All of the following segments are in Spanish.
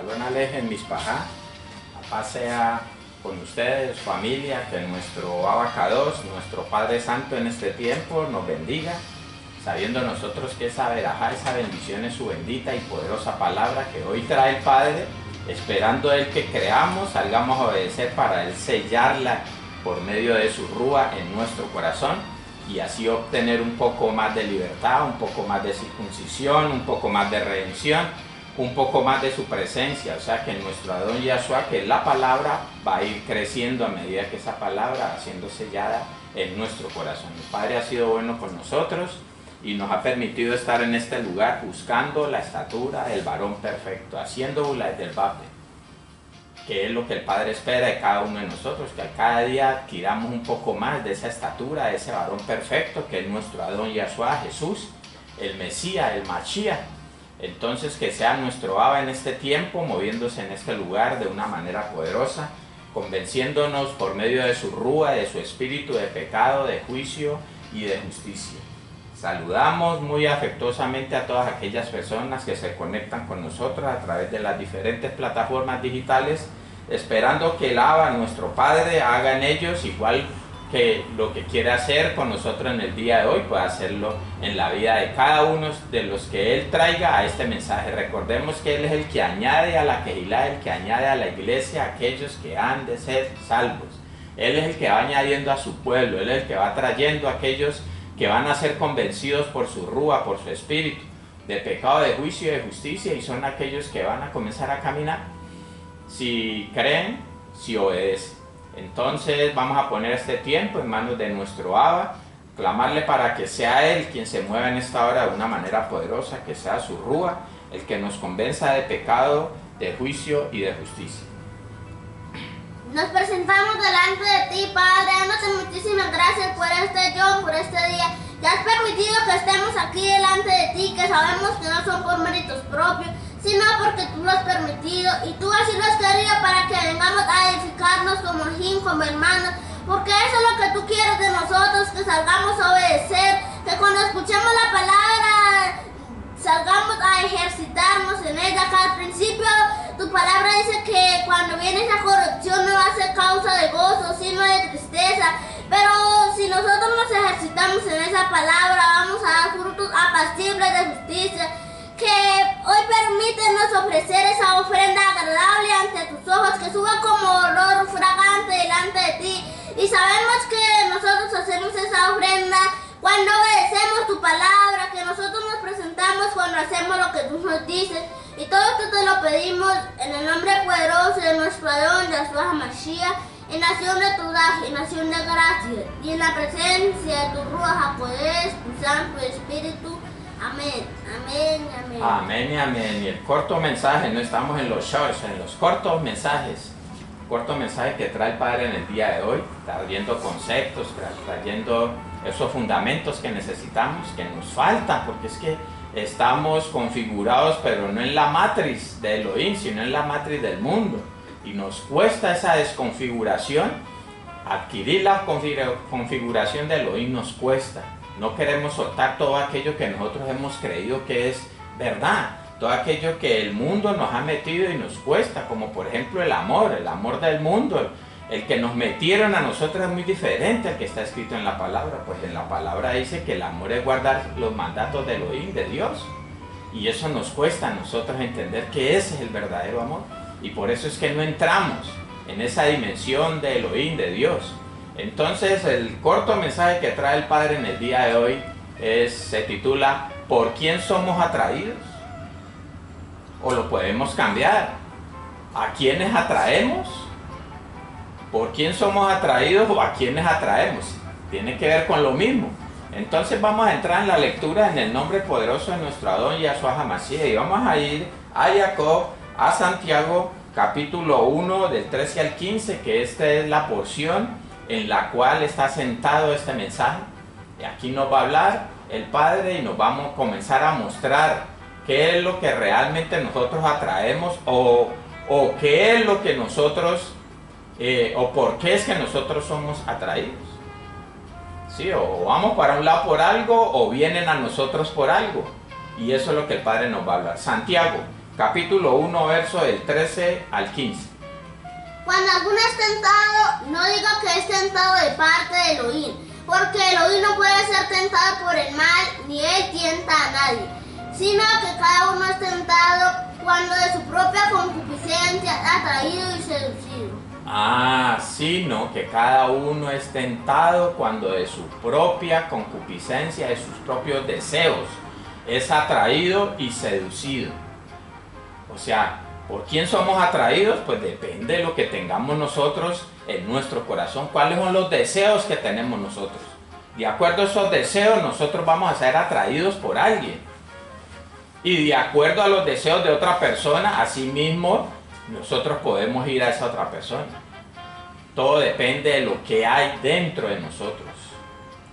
Shalom Alejem Mispajá, la paz sea con ustedes, familia, que nuestro Abacados, nuestro Padre Santo en este tiempo nos bendiga, sabiendo nosotros que esa verajá, esa bendición es su bendita y poderosa palabra que hoy trae el Padre, esperando Él que creamos, salgamos a obedecer para Él sellarla por medio de su rúa en nuestro corazón y así obtener un poco más de libertad, un poco más de circuncisión, un poco más de redención, un poco más de su presencia, o sea que nuestro Adón Yahshua, que es la palabra, va a ir creciendo a medida que esa palabra va siendo sellada en nuestro corazón. El Padre ha sido bueno con nosotros y nos ha permitido estar en este lugar buscando la estatura del varón perfecto, haciendo Ulay del Bape, que es lo que el Padre espera de cada uno de nosotros, que cada día adquiramos un poco más de esa estatura, de ese varón perfecto, que es nuestro Adón Yahshua, Jesús, el Mesías, el Mashiach. Entonces que sea nuestro Abba en este tiempo, moviéndose en este lugar de una manera poderosa, convenciéndonos por medio de su rúa, de su espíritu de pecado, de juicio y de justicia. Saludamos muy afectuosamente a todas aquellas personas que se conectan con nosotros a través de las diferentes plataformas digitales, esperando que el Abba, nuestro Padre, haga en ellos igual que lo que quiere hacer con nosotros en el día de hoy, pueda hacerlo en la vida de cada uno de los que Él traiga a este mensaje. Recordemos que Él es el que añade a la Kehilá, el que añade a la iglesia a aquellos que han de ser salvos. Él es el que va añadiendo a su pueblo, Él es el que va trayendo a aquellos que van a ser convencidos por su rúa, por su espíritu, de pecado, de juicio y de justicia, y son aquellos que van a comenzar a caminar si creen, si obedecen. Entonces vamos a poner este tiempo en manos de nuestro Abba, clamarle para que sea Él quien se mueva en esta hora de una manera poderosa, que sea su rúa, el que nos convenza de pecado, de juicio y de justicia. Nos presentamos delante de ti, Padre, dándote muchísimas gracias por por este día. Que has permitido que estemos aquí delante de ti, que sabemos que no son por méritos propios, sino porque tú lo has permitido y tú así lo has querido para que vengamos a edificarnos como hijo, como hermanos, porque eso es lo que tú quieres de nosotros, que salgamos a obedecer, que cuando escuchemos la palabra salgamos a ejercitarnos en ella. Que al principio tu palabra dice que cuando viene esa corrupción no va a ser causa de gozo, sino de tristeza. Pero si nosotros nos ejercitamos en esa palabra, vamos a dar frutos apacibles de justicia. Que hoy permítenos ofrecer esa ofrenda agradable ante tus ojos, que suba como olor fragante delante de ti. Y sabemos que nosotros hacemos esa ofrenda cuando obedecemos tu palabra, que nosotros nos presentamos cuando hacemos lo que tú nos dices. Y todo esto te lo pedimos en el nombre poderoso de nuestro Adón Yahshua HaMashiach, en nación de tu Daj, en nación de gracia, y en la presencia de tu Ruach HaKodesh, tu Santo Espíritu. Amén, amén, amén. Amén y amén. Y el corto mensaje, no estamos en los shorts, en los cortos mensajes. Corto mensaje que trae el Padre en el día de hoy, trayendo conceptos, trayendo esos fundamentos que necesitamos, que nos faltan, porque es que estamos configurados, pero no en la matriz de Elohim, sino en la matriz del mundo. Y nos cuesta esa desconfiguración, adquirir la configuración de Elohim nos cuesta. No queremos soltar todo aquello que nosotros hemos creído que es verdad, todo aquello que el mundo nos ha metido y nos cuesta, como por ejemplo el amor del mundo, el que nos metieron a nosotros es muy diferente al que está escrito en la palabra. Pues en la palabra dice que el amor es guardar los mandatos de Elohim, de Dios, y eso nos cuesta a nosotros entender que ese es el verdadero amor, y por eso es que no entramos en esa dimensión de Elohim, de Dios. Entonces el corto mensaje que trae el Padre en el día de hoy se titula ¿Por quién somos atraídos? O lo podemos cambiar: ¿a quiénes atraemos? ¿Por quién somos atraídos o a quiénes atraemos? Tiene que ver con lo mismo. Entonces vamos a entrar en la lectura en el nombre poderoso de nuestro Adón Yahshua HaMashiach y vamos a ir a Jacob, a Santiago, capítulo 1 del 13 al 15, que esta es la porción en la cual está sentado este mensaje. Y aquí nos va a hablar el Padre y nos vamos a comenzar a mostrar qué es lo que realmente nosotros atraemos o qué es lo que nosotros, o por qué es que nosotros somos atraídos. ¿Sí? O vamos para un lado por algo o vienen a nosotros por algo. Y eso es lo que el Padre nos va a hablar. Santiago, capítulo 1, verso del 13 al 15. Cuando alguno es tentado, no digo que es tentado de parte de Elohim, porque Elohim no puede ser tentado por el mal, ni él tienta a nadie, sino que cada uno es tentado cuando de su propia concupiscencia es atraído y seducido. Sino que cada uno es tentado cuando de su propia concupiscencia, de sus propios deseos, es atraído y seducido. O sea, ¿por quién somos atraídos? Pues depende de lo que tengamos nosotros en nuestro corazón. ¿Cuáles son los deseos que tenemos nosotros? De acuerdo a esos deseos, nosotros vamos a ser atraídos por alguien. Y de acuerdo a los deseos de otra persona, asimismo, nosotros podemos ir a esa otra persona. Todo depende de lo que hay dentro de nosotros.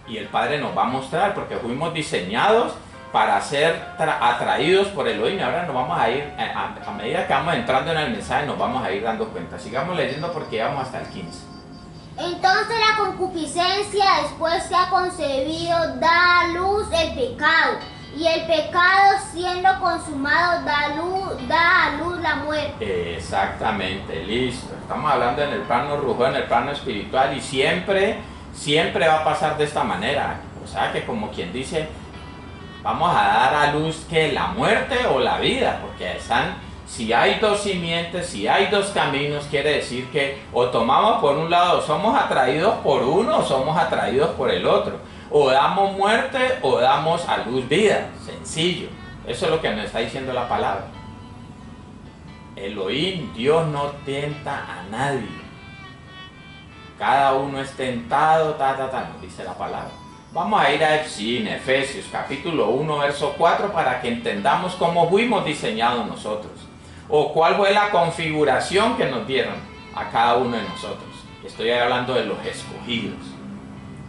Y el Padre nos va a mostrar, porque fuimos diseñados para ser atraídos por Elohim. Ahora nos vamos a ir, a medida que vamos entrando en el mensaje, nos vamos a ir dando cuenta. Sigamos leyendo porque vamos hasta el 15. Entonces la concupiscencia, después que ha concebido, da a luz el pecado. Y el pecado, siendo consumado, da a luz la muerte. Exactamente, listo. Estamos hablando en el plano rujo, en el plano espiritual, y siempre va a pasar de esta manera. O sea que, como quien dice, vamos a dar a luz que la muerte o la vida, porque si hay dos simientes, si hay dos caminos, quiere decir que o tomamos por un lado, somos atraídos por uno o somos atraídos por el otro. O damos muerte o damos a luz vida. Sencillo. Eso es lo que nos está diciendo la palabra. Elohim, Dios no tenta a nadie. Cada uno es tentado, nos dice la palabra. Vamos a ir a Efesios capítulo 1, verso 4, para que entendamos cómo fuimos diseñados nosotros. O cuál fue la configuración que nos dieron a cada uno de nosotros. Estoy hablando de los escogidos.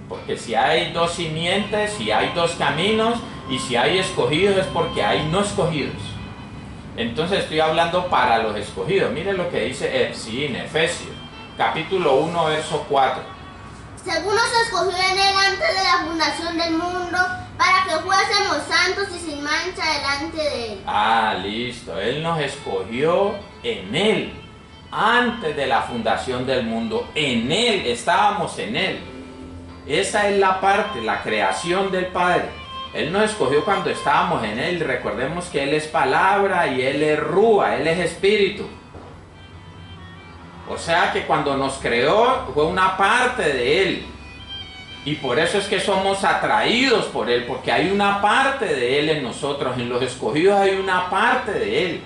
Porque si hay dos simientes, si hay dos caminos, y si hay escogidos es porque hay no escogidos. Entonces estoy hablando para los escogidos. Miren lo que dice Efesios, capítulo 1, verso 4. Según nos escogió en él antes de la fundación del mundo, para que fuésemos santos y sin mancha delante de él. Listo. Él nos escogió en él, antes de la fundación del mundo. En él, estábamos en él. Esa es la parte, la creación del Padre. Él nos escogió cuando estábamos en él. Recordemos que él es palabra y él es rúa, él es espíritu. O sea que cuando nos creó fue una parte de él. Y por eso es que somos atraídos por él, porque hay una parte de él en nosotros. En los escogidos hay una parte de él.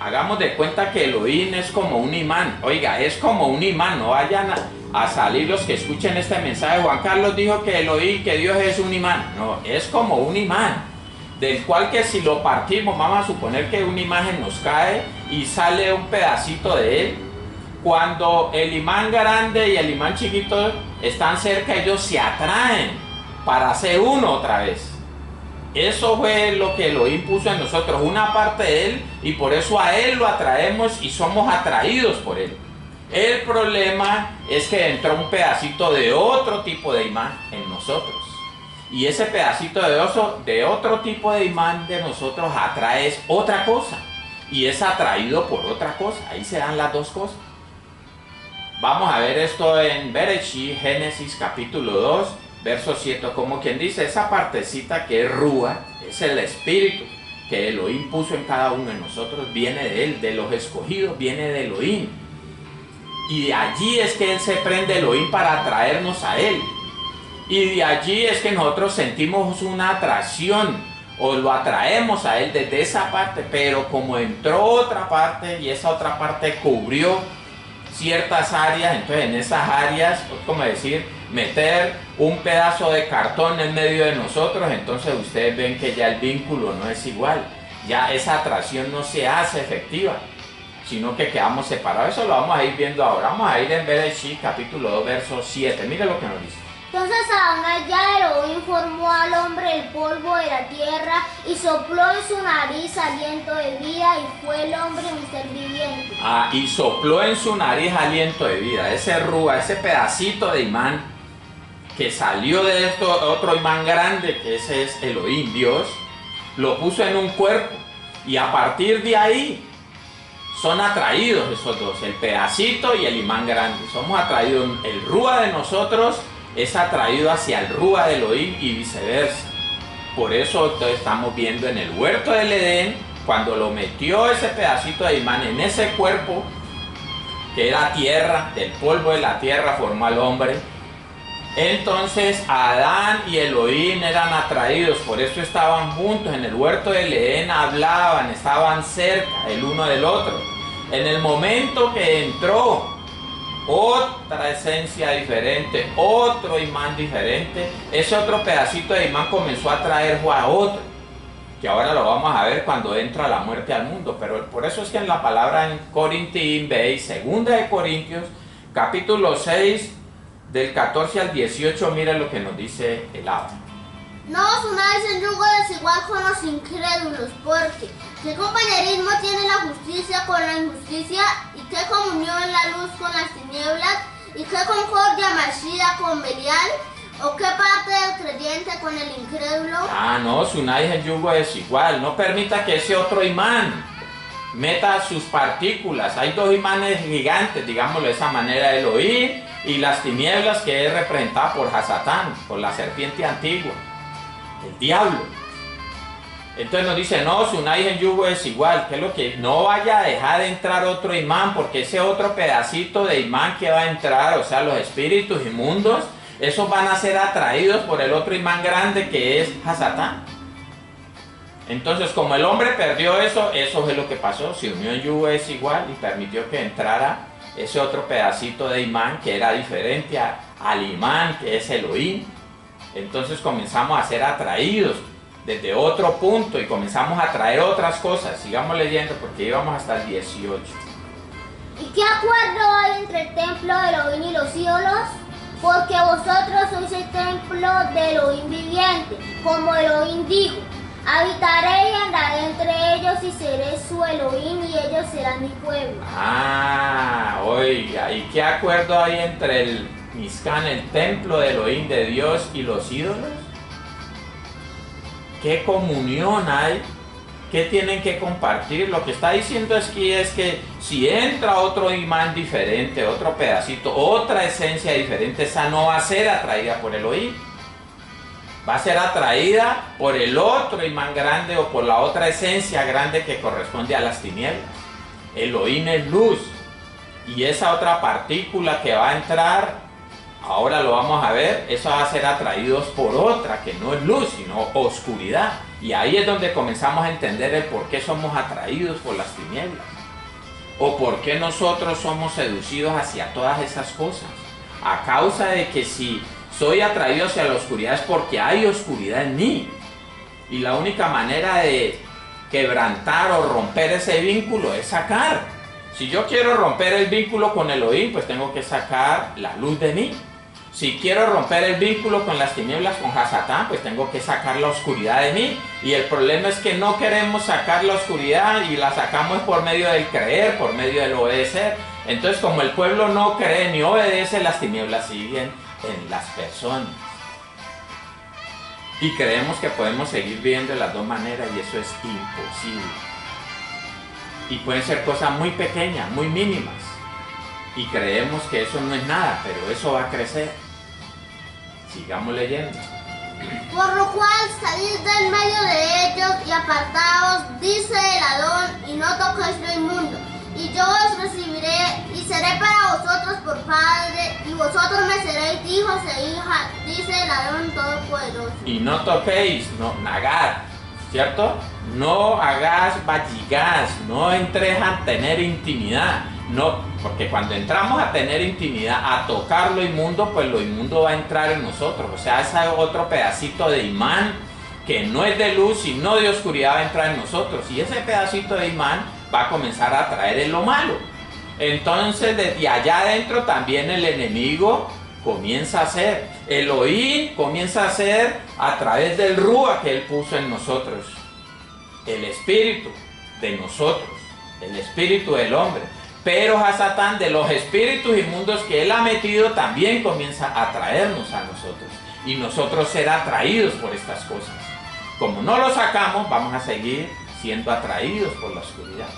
Hagamos de cuenta que Elohim es como un imán. Oiga, es como un imán. No vayan a salir los que escuchen este mensaje. Juan Carlos dijo que Elohim, que Dios es un imán. No, es como un imán, del cual que si lo partimos, vamos a suponer que una imagen nos cae y sale un pedacito de él. Cuando el imán grande y el imán chiquito están cerca, ellos se atraen para ser uno otra vez. Eso fue lo que Elohim puso en nosotros, una parte de él, y por eso a él lo atraemos y somos atraídos por él. El problema es que entró un pedacito de otro tipo de imán en nosotros. Y ese pedacito de otro tipo de imán de nosotros atrae otra cosa. Y es atraído por otra cosa. Ahí se dan las dos cosas. Vamos a ver esto en Bereshit, Génesis capítulo 2, verso 7. Como quien dice, esa partecita que es rúa, es el espíritu que Elohim puso en cada uno de nosotros, viene de él, de los escogidos, viene de Elohim. Y de allí es que él se prende Elohim para atraernos a él. Y de allí es que nosotros sentimos una atracción o lo atraemos a él desde esa parte. Pero como entró otra parte y esa otra parte cubrió ciertas áreas, entonces en esas áreas, como decir, meter un pedazo de cartón en medio de nosotros, entonces ustedes ven que ya el vínculo no es igual. Ya esa atracción no se hace efectiva, sino que quedamos separados. Eso lo vamos a ir viendo ahora. Vamos a ir en Bereshit capítulo 2, verso 7. Mire lo que nos dice. Entonces ya Elohim formó al hombre del polvo de la tierra y sopló en su nariz aliento de vida y fue el hombre un ser viviente. Y sopló en su nariz aliento de vida. Ese rúa, ese pedacito de imán que salió de otro imán grande, que ese es Elohim, Dios, lo puso en un cuerpo. Y a partir de ahí son atraídos esos dos, el pedacito y el imán grande. Somos atraídos, el rúa de nosotros es atraído hacia el rúa de Elohim y viceversa. Por eso estamos viendo en el huerto del Edén, cuando lo metió ese pedacito de imán en ese cuerpo, que era tierra, del polvo de la tierra formó al hombre. Entonces Adán y Elohim eran atraídos, por eso estaban juntos en el huerto del Edén, hablaban, estaban cerca el uno del otro. En el momento que entró otra esencia diferente, otro imán diferente, ese otro pedacito de imán comenzó a atraer a otro, que ahora lo vamos a ver cuando entra la muerte al mundo. Pero por eso es que en la palabra en Corintios, veis, segunda de Corintios, capítulo 6, del 14 al 18, mira lo que nos dice el Abba. No os unáis en yugo desigual con los incrédulos, porque ¿qué compañerismo tiene la justicia con la injusticia? ¿Y qué comunión la luz con las tinieblas? ¿Y qué concordia Mashiach con Belial? ¿O qué parte del creyente con el incrédulo? No os unáis en yugo desigual. No permita que ese otro imán meta sus partículas. Hay dos imanes gigantes, digámoslo de esa manera, Elohim y las tinieblas, que es representada por Hasatán, por la serpiente antigua, el diablo. Entonces nos dice, no os unáis en yugo desigual, que es lo que no vaya a dejar de entrar otro imán, porque ese otro pedacito de imán que va a entrar, o sea, los espíritus inmundos, esos van a ser atraídos por el otro imán grande, que es Hasatán. Entonces, como el hombre perdió eso, eso es lo que pasó, se unió en yugo desigual y permitió que entrara ese otro pedacito de imán que era diferente al imán que es Elohim. Entonces comenzamos a ser atraídos desde otro punto y comenzamos a traer otras cosas. Sigamos leyendo porque íbamos hasta el 18. ¿Y qué acuerdo hay entre el templo de Elohim y los ídolos? Porque vosotros sois el templo de Elohim viviente, como Elohim dijo: habitaré y andaré entre ellos y seré su Elohim y ellos serán mi pueblo. Oiga, ¿y qué acuerdo hay entre el Mizcán, el templo de Elohim de Dios, y los ídolos? ¿Qué comunión hay? ¿Qué tienen que compartir? Lo que está diciendo aquí es que si entra otro imán diferente, otro pedacito, otra esencia diferente, esa no va a ser atraída por Elohim. Va a ser atraída por el otro imán grande o por la otra esencia grande que corresponde a las tinieblas. Elohim es luz. Y esa otra partícula que va a entrar, ahora lo vamos a ver, eso va a ser atraídos por otra que no es luz, sino oscuridad. Y ahí es donde comenzamos a entender el por qué somos atraídos por las tinieblas. O por qué nosotros somos seducidos hacia todas esas cosas. A causa de que si soy atraído hacia la oscuridad es porque hay oscuridad en mí. Y la única manera de quebrantar o romper ese vínculo es sacar. Si yo quiero romper el vínculo con Elohim, pues tengo que sacar la luz de mí. Si quiero romper el vínculo con las tinieblas, con Hasatán, pues tengo que sacar la oscuridad de mí. Y el problema es que no queremos sacar la oscuridad y la sacamos por medio del creer, por medio del obedecer. Entonces, como el pueblo no cree ni obedece, las tinieblas siguen en las personas. Y creemos que podemos seguir viviendo de las dos maneras y eso es imposible. Y pueden ser cosas muy pequeñas, muy mínimas. Y creemos que eso no es nada, pero eso va a crecer. Sigamos leyendo. Por lo cual salid del medio de ellos y apartaos, dice el Adón, y no toquéis lo inmundo. Y yo os recibiré y seré para vosotros por padre, y vosotros me seréis hijos e hijas, dice el Adón Todopoderoso. Y no toquéis, no, nagar, ¿cierto? No hagas valligas, no entres a tener intimidad. No, porque cuando entramos a tener intimidad, a tocar lo inmundo, pues lo inmundo va a entrar en nosotros. O sea, ese otro pedacito de imán que no es de luz sino de oscuridad va a entrar en nosotros. Y ese pedacito de imán va a comenzar a atraer en lo malo. Entonces, desde allá adentro también el enemigo comienza a hacer. Elohim comienza a hacer a través del Rúa que él puso en nosotros. El espíritu de nosotros, el espíritu del hombre. Pero Hasatán, de los espíritus inmundos que él ha metido, también comienza a atraernos a nosotros. Y nosotros ser atraídos por estas cosas. Como no lo sacamos, vamos a seguir siendo atraídos por la oscuridad.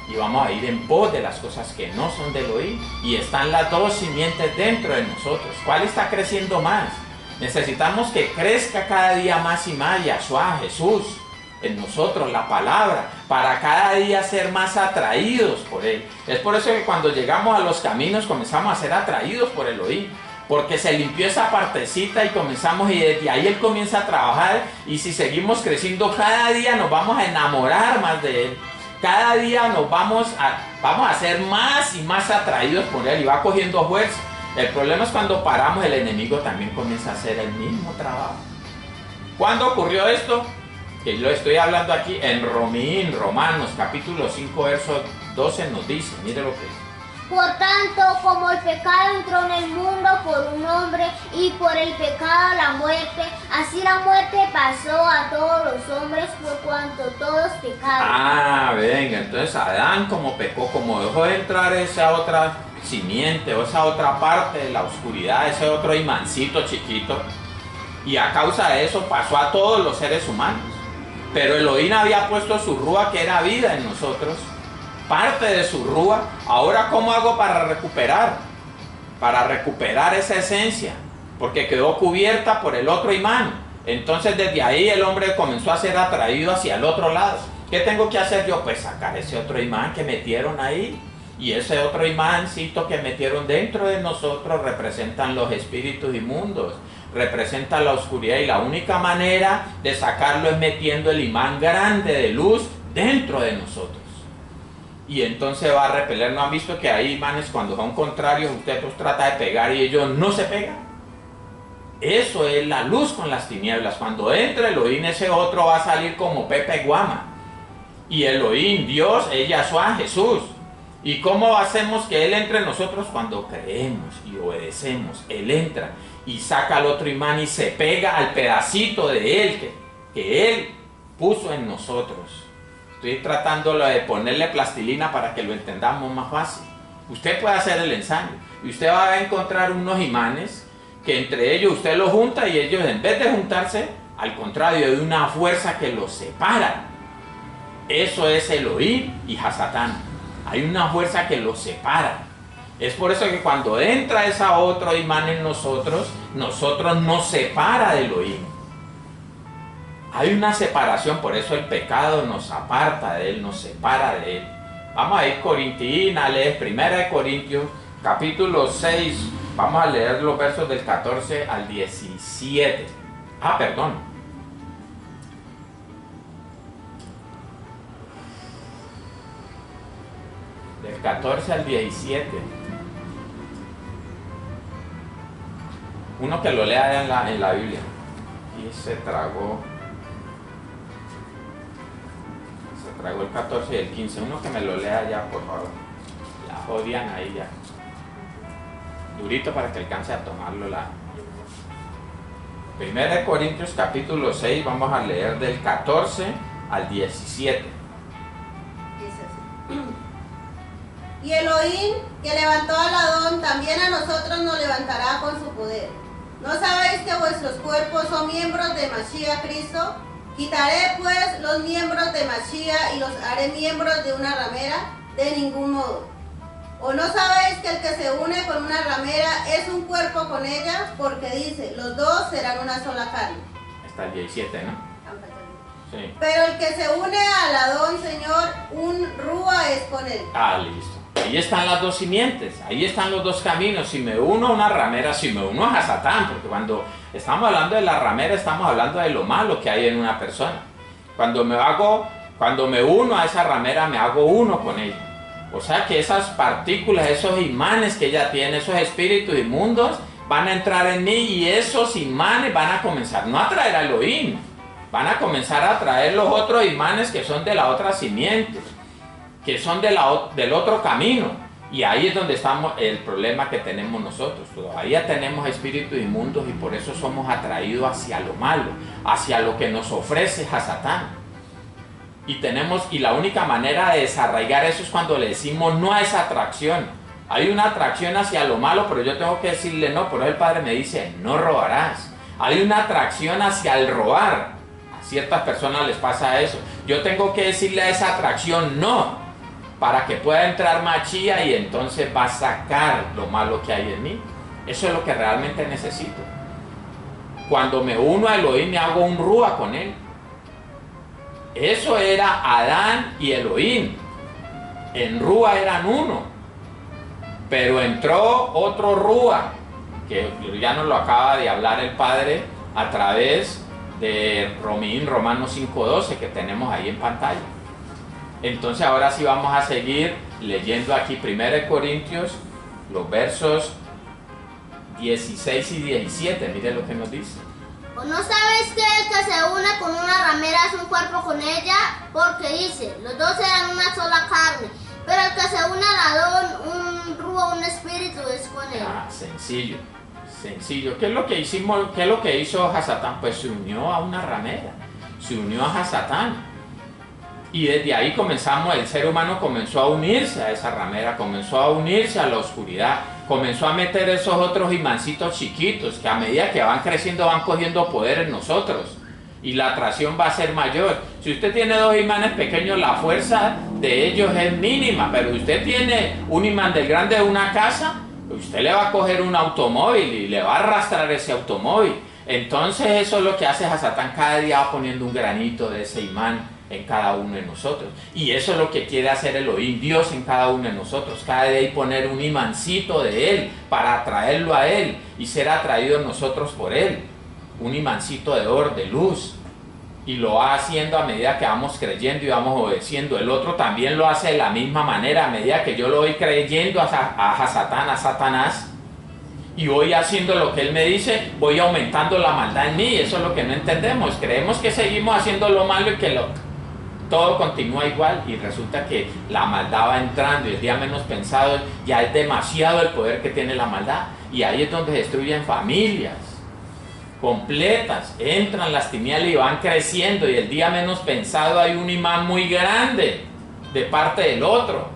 Y vamos a ir en pos de las cosas que no son de Elohim. Y están las dos simientes dentro de nosotros. ¿Cuál está creciendo más? Necesitamos que crezca cada día más y más Yahshua, Jesús, en nosotros, la palabra, para cada día ser más atraídos por Él. Es por eso que cuando llegamos a los caminos comenzamos a ser atraídos por Elohim. Porque se limpió esa partecita y comenzamos, y desde ahí Él comienza a trabajar. Y si seguimos creciendo, cada día nos vamos a enamorar más de Él. Cada día nos vamos a ser más y más atraídos por Él y va cogiendo fuerza. El problema es cuando paramos, el enemigo también comienza a hacer el mismo trabajo. ¿Cuándo ocurrió esto? Que lo estoy hablando aquí en Romanos capítulo 5 verso 12 nos dice, mire lo que dice. Por tanto, como el pecado entró en el mundo por un hombre y por el pecado la muerte, así la muerte pasó a todos los hombres por cuanto todos pecaron. Venga, entonces Adán como pecó, como dejó de entrar esa otra simiente o esa otra parte de la oscuridad, ese otro imancito chiquito, y a causa de eso pasó a todos los seres humanos. Pero Elohim había puesto su rúa, que era vida en nosotros, parte de su rúa. Ahora, ¿cómo hago para recuperar? Para recuperar esa esencia, porque quedó cubierta por el otro imán. Entonces desde ahí el hombre comenzó a ser atraído hacia el otro lado. ¿Qué tengo que hacer yo? Pues sacar ese otro imán que metieron ahí. Y ese otro imáncito que metieron dentro de nosotros representan los espíritus inmundos, representan la oscuridad, y la única manera de sacarlo es metiendo el imán grande de luz dentro de nosotros. Y entonces va a repeler. ¿No han visto que hay imanes cuando son contrarios, usted los trata de pegar y ellos no se pegan? Eso es la luz con las tinieblas. Cuando entre Elohim, ese otro va a salir como Pepe Guama. Y Elohim, Dios, es Yahshua, Jesús. ¿Y cómo hacemos que Él entre en nosotros? Cuando creemos y obedecemos. Él entra y saca al otro imán y se pega al pedacito de Él que Él puso en nosotros. Estoy tratando de ponerle plastilina para que lo entendamos más fácil. Usted puede hacer el ensayo y usted va a encontrar unos imanes que entre ellos usted los junta, y ellos, en vez de juntarse, al contrario, hay una fuerza que los separa. Eso es Elohim y Hasatán. Hay una fuerza que los separa. Es por eso que cuando entra ese otro imán en nosotros nos separa de Elohim. Hay una separación, por eso el pecado nos aparta de Él, nos separa de Él. Vamos a ir corintiales, 1 Corintios, capítulo 6, vamos a leer los versos del 14 al 17. Del 14 al 17. Uno que lo lea en la Biblia. Y se tragó el 14 y el 15. Uno que me lo lea ya, por favor. La jodían ahí ya. Durito para que alcance a tomarlo la. 1 Corintios capítulo 6, vamos a leer del 14 al 17. Y Elohim, que levantó a Adón, también a nosotros nos levantará con su poder. ¿No sabéis que vuestros cuerpos son miembros de Mashiach Cristo? Quitaré pues los miembros de Mashiach y los haré miembros de una ramera, de ningún modo. ¿O no sabéis que el que se une con una ramera es un cuerpo con ella? Porque dice, los dos serán una sola carne. Hasta el 17, ¿no? Sí. Pero el que se une al Adón, Señor, un rúa es con él. Listo. Ahí están las dos simientes, ahí están los dos caminos. Si me uno a una ramera, si me uno a Hasatán, porque cuando estamos hablando de la ramera, estamos hablando de lo malo que hay en una persona. Cuando me uno a esa ramera, me hago uno con ella. O sea que esas partículas, esos imanes que ella tiene, esos espíritus inmundos, van a entrar en mí, y esos imanes van a comenzar, no a traer a Elohim, van a comenzar a traer los otros imanes que son de la otra simiente, que son del otro camino. Y ahí es donde estamos, el problema que tenemos nosotros. Todavía tenemos espíritus inmundos y por eso somos atraídos hacia lo malo, hacia lo que nos ofrece Hasatán. Y la única manera de desarraigar eso es cuando le decimos no a esa atracción. Hay una atracción hacia lo malo, pero yo tengo que decirle no. Por eso el Padre me dice, no robarás. Hay una atracción hacia el robar, Ciertas personas les pasa eso. Yo tengo que decirle a esa atracción no, para que pueda entrar Mashiach y entonces va a sacar lo malo que hay en mí. Eso es lo que realmente necesito. Cuando me uno a Elohim, me hago un rúa con él. Eso era Adán y Elohim. En rúa eran uno. Pero entró otro rúa, que ya nos lo acaba de hablar el Padre a través de Romanos 5:12 que tenemos ahí en pantalla. Entonces ahora sí vamos a seguir leyendo aquí 1 Corintios, los versos 16 y 17. Mire lo que nos dice. ¿O no sabes que el que se une con una ramera es un cuerpo con ella? Porque dice, los dos eran una sola carne. Pero el que se une al Adón, un rúa, un espíritu es con él. Sencillo, sencillo. ¿Qué es lo que hicimos? ¿Qué es lo que hizo Hasatán? Pues se unió a una ramera, se unió a Hasatán. Y desde ahí el ser humano comenzó a unirse a esa ramera, comenzó a unirse a la oscuridad, comenzó a meter esos otros imancitos chiquitos que a medida que van creciendo van cogiendo poder en nosotros. Y la atracción va a ser mayor. Si usted tiene dos imanes pequeños, la fuerza de ellos es mínima, pero si usted tiene un imán del grande de una casa, usted le va a coger un automóvil y le va a arrastrar ese automóvil. Entonces eso es lo que hace Hasatán, cada día va poniendo un granito de ese imán en cada uno de nosotros. Y eso es lo que quiere hacer Elohim, Dios en cada uno de nosotros, cada día poner un imancito de Él para atraerlo a Él y ser atraídos nosotros por Él. Un imancito de oro, de luz, y lo va haciendo a medida que vamos creyendo y vamos obedeciendo. El otro también lo hace de la misma manera, a medida que yo lo voy creyendo a Hasatán, a Satanás, y voy haciendo lo que él me dice, voy aumentando la maldad en mí. Eso es lo que no entendemos. Creemos que seguimos haciendo lo malo y que todo continúa igual, y resulta que la maldad va entrando y el día menos pensado ya es demasiado el poder que tiene la maldad, y ahí es donde destruyen familias completas, entran las tinieblas y van creciendo, y el día menos pensado hay un imán muy grande de parte del otro,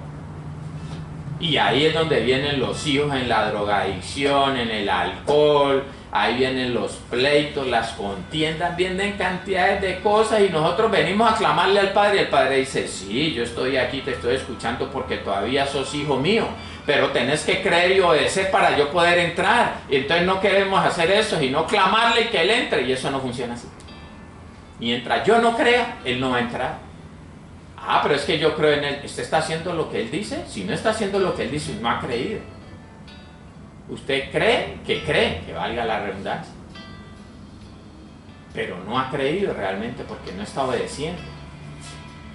y ahí es donde vienen los hijos en la drogadicción, en el alcohol, ahí vienen los pleitos, las contiendas, vienen cantidades de cosas, y nosotros venimos a clamarle al Padre, y el Padre dice, sí, yo estoy aquí, te estoy escuchando porque todavía sos hijo mío, pero tenés que creer y obedecer para yo poder entrar. Y entonces no queremos hacer eso, sino clamarle y que Él entre, y eso no funciona así. Mientras yo no crea, Él no va a entrar. Pero es que yo creo en Él. ¿Usted está haciendo lo que Él dice? Si no está haciendo lo que Él dice, no ha creído. Usted cree, que valga la redundancia, pero no ha creído realmente porque no está obedeciendo.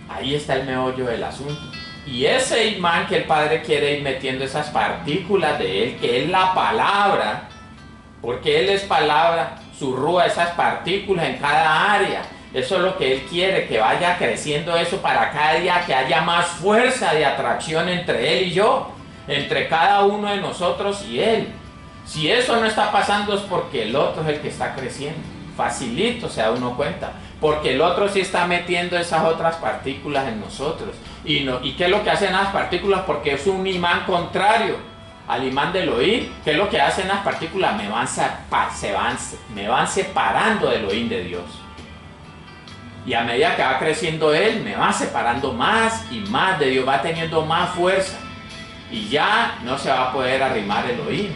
Ahí está el meollo del asunto. Y ese imán que el Padre quiere ir metiendo, esas partículas de Él, que es la palabra, porque Él es palabra, su rúa, esas partículas en cada área, eso es lo que Él quiere, que vaya creciendo eso para cada día que haya más fuerza de atracción entre Él y yo, entre cada uno de nosotros y Él. Si eso no está pasando es porque el otro es el que está creciendo. Facilito se da uno cuenta, porque el otro sí está metiendo esas otras partículas en nosotros. ¿Y qué es lo que hacen las partículas? Porque es un imán contrario al imán del Elohim. ¿Qué es lo que hacen las partículas? Me van separando del Elohim de Dios. Y a medida que va creciendo Él, me va separando más y más de Dios, va teniendo más fuerza. Y ya no se va a poder arrimar el Elohim.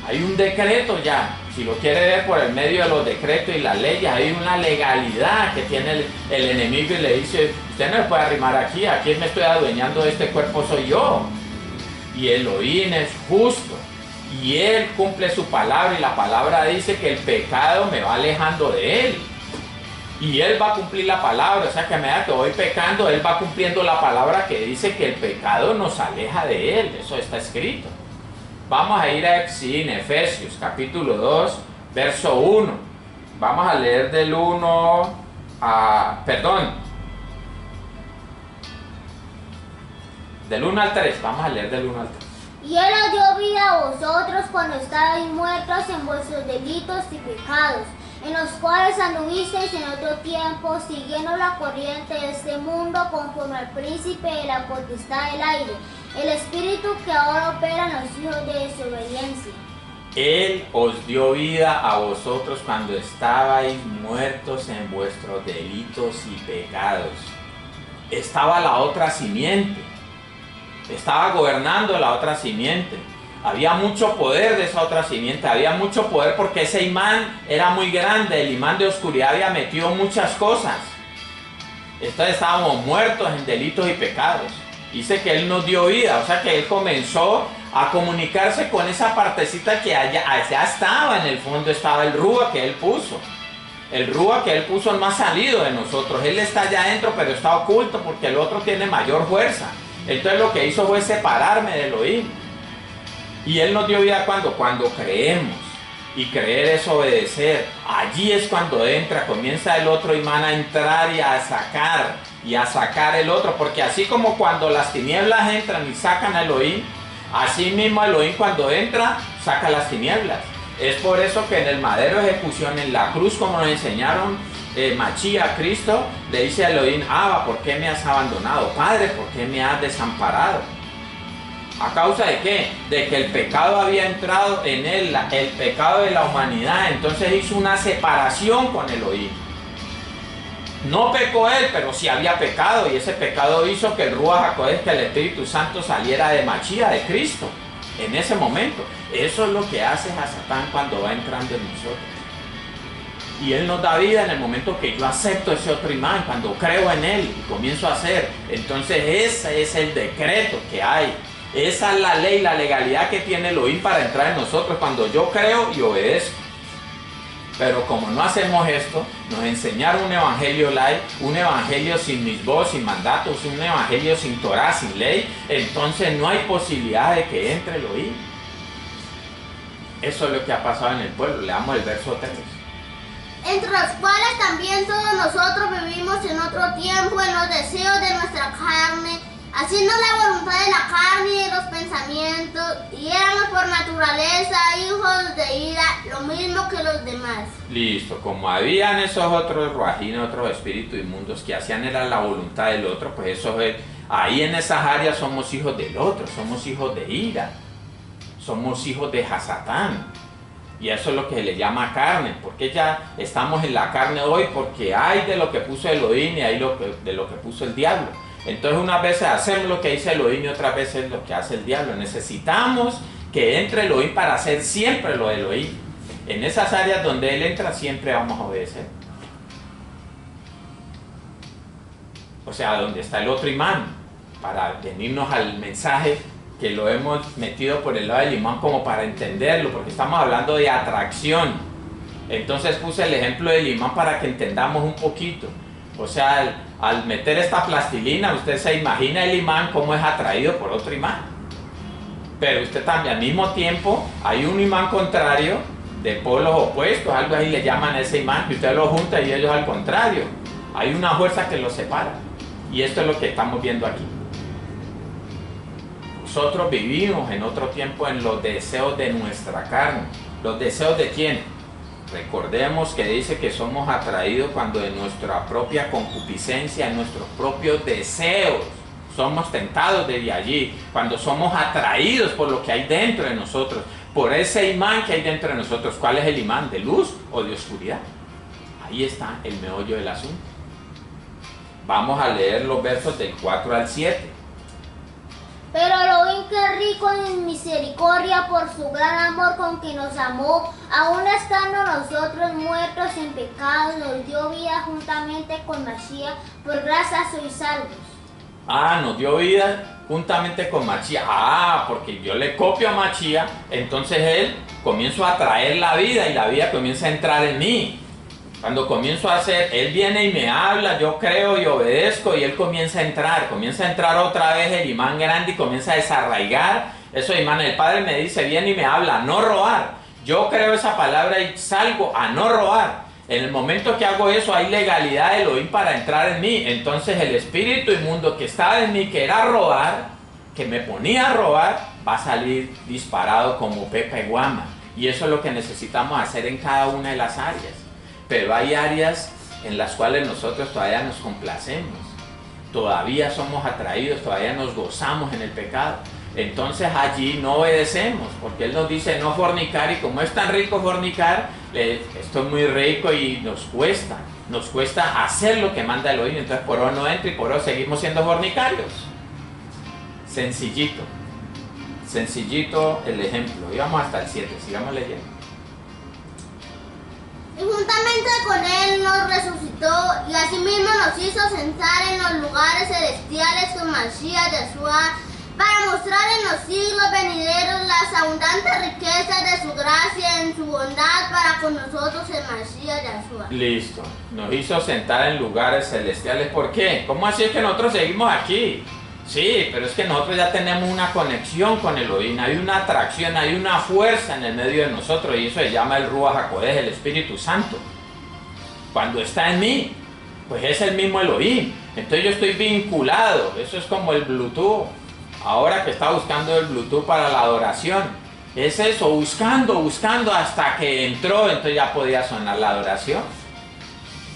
Hay un decreto ya, si lo quiere ver por el medio de los decretos y las leyes, hay una legalidad que tiene el enemigo y le dice, usted no me puede arrimar aquí me estoy adueñando de este cuerpo soy yo. Y el Elohim es justo, y Él cumple su palabra, y la palabra dice que el pecado me va alejando de Él. Y Él va a cumplir la palabra, o sea que a medida que voy pecando, Él va cumpliendo la palabra que dice que el pecado nos aleja de Él, eso está escrito. Vamos a ir a Efesios, capítulo 2, verso 1. Vamos a leer del 1 al 3. Vamos a leer del 1 al 3. Y Él os dio vida a vosotros cuando estabais muertos en vuestros delitos y pecados, en los cuales anduvisteis en otro tiempo, siguiendo la corriente de este mundo, conforme al príncipe de la potestad del aire, el espíritu que ahora opera en los hijos de desobediencia. Él os dio vida a vosotros cuando estabais muertos en vuestros delitos y pecados. Estaba la otra simiente. Estaba gobernando la otra simiente. Había mucho poder de esa otra simiente. Había mucho poder porque ese imán era muy grande. El imán de oscuridad había metido muchas cosas. Entonces estábamos muertos en delitos y pecados. Dice que Él nos dio vida. O sea que Él comenzó a comunicarse con esa partecita que allá estaba en el fondo. Estaba el Rúa que Él puso. El Rúa que Él puso no ha salido de nosotros. Él está allá adentro, pero está oculto porque el otro tiene mayor fuerza. Entonces lo que hizo fue separarme del Elohim. Y Él nos dio vida cuando creemos. Y creer es obedecer. Allí es cuando comienza el otro imán a entrar y a sacar el otro. Porque así como cuando las tinieblas entran y sacan a Elohim, así mismo Elohim cuando entra, saca las tinieblas. Es por eso que en el madero de ejecución, en la cruz, como nos enseñaron, Mashiach, Cristo, le dice a Elohim: Abba, ¿por qué me has abandonado? Padre, ¿por qué me has desamparado? ¿A causa de qué? De que el pecado había entrado en él, el pecado de la humanidad. Entonces hizo una separación con Elohim. No pecó él, pero sí había pecado, y ese pecado hizo que el Ruach HaKodesh, que el Espíritu Santo saliera de Mashiach, de Cristo, en ese momento. Eso es lo que hace a Satán cuando va entrando en nosotros. Y Él nos da vida en el momento que yo acepto ese otro imán, cuando creo en Él y comienzo a hacer. Entonces ese es el decreto que hay. Esa es la ley, la legalidad que tiene Elohim para entrar en nosotros cuando yo creo y obedezco. Pero como no hacemos esto, nos enseñaron un evangelio light, un evangelio sin misbos, sin mandatos, un evangelio sin Torah, sin ley, entonces no hay posibilidad de que entre Elohim. Eso es lo que ha pasado en el pueblo. Leamos el verso 3. Entre los cuales también todos nosotros vivimos en otro tiempo en los deseos de nuestra carne, haciendo la voluntad de la carne y de los pensamientos, y éramos por naturaleza hijos de ira, lo mismo que los demás. Listo, como habían esos otros ruajín, otros espíritus inmundos que hacían era la voluntad del otro, pues eso es, ahí en esas áreas somos hijos del otro, somos hijos de ira, somos hijos de Hasatán. Y eso es lo que le llama carne, porque ya estamos en la carne hoy, porque hay de lo que puso Elohim y hay de lo que puso el diablo. Entonces unas veces hacemos lo que dice Elohim y otras veces lo que hace el diablo. Necesitamos que entre Elohim para hacer siempre lo de Elohim. En esas áreas donde Él entra siempre vamos a obedecer. O sea, donde está el otro imán, para venirnos al mensaje que lo hemos metido por el lado del imán como para entenderlo, porque estamos hablando de atracción. Entonces puse el ejemplo del imán para que entendamos un poquito. O sea, al meter esta plastilina, usted se imagina el imán cómo es atraído por otro imán. Pero usted también, al mismo tiempo, hay un imán contrario, de polos opuestos, algo así le llaman a ese imán, que usted lo junta y ellos al contrario. Hay una fuerza que los separa. Y esto es lo que estamos viendo aquí. Nosotros vivimos en otro tiempo en los deseos de nuestra carne. ¿Los deseos de quién? Recordemos que dice que somos atraídos cuando de nuestra propia concupiscencia, en nuestros propios deseos, somos tentados desde allí. Cuando somos atraídos por lo que hay dentro de nosotros, por ese imán que hay dentro de nosotros. ¿Cuál es el imán? ¿De luz o de oscuridad? Ahí está el meollo del asunto. Vamos a leer los versos del 4 al 7. Pero Elohim, que es rico en misericordia por su gran amor con que nos amó, aun estando nosotros muertos en pecado, nos dio vida juntamente con Mashiach, por gracia sois salvos. Nos dio vida juntamente con Mashiach. Porque yo le copio a Mashiach, entonces Él comienzo a traer la vida y la vida comienza a entrar en mí. Cuando comienzo a hacer, Él viene y me habla, yo creo y obedezco y Él comienza a entrar otra vez el imán grande y comienza a desarraigar esos imanes. El Padre me dice, viene y me habla, no robar. Yo creo esa palabra y salgo a no robar. En el momento que hago eso hay legalidad de Elohim para entrar en mí. Entonces el espíritu inmundo que estaba en mí, que era robar, que me ponía a robar, va a salir disparado como pepa y guama. Y eso es lo que necesitamos hacer en cada una de las áreas. Pero hay áreas en las cuales nosotros todavía nos complacemos, todavía somos atraídos, todavía nos gozamos en el pecado. entonces allí no obedecemos, porque Él nos dice no fornicar, y como es tan rico fornicar, esto es muy rico y nos cuesta hacer lo que manda Elohim, entonces por eso no entra y por eso seguimos siendo fornicarios. Sencillito el ejemplo. Y vamos hasta el 7, sigamos leyendo. Y juntamente con Él nos resucitó y asimismo nos hizo sentar en los lugares celestiales con Mashiach Yeshua, para mostrar en los siglos venideros las abundantes riquezas de su gracia en su bondad para con nosotros en Mashiach Yeshua. Listo, nos hizo sentar en lugares celestiales. ¿Por qué? ¿Cómo así es que nosotros seguimos aquí? Sí, pero es que nosotros ya tenemos una conexión con Elohim, hay una atracción, hay una fuerza en el medio de nosotros, y eso se llama el Ruach HaKodesh, el Espíritu Santo. Cuando está en mí, pues es el mismo Elohim, entonces yo estoy vinculado. Eso es como el Bluetooth, ahora que está buscando el Bluetooth para la adoración, es eso, buscando hasta que entró, entonces ya podía sonar la adoración.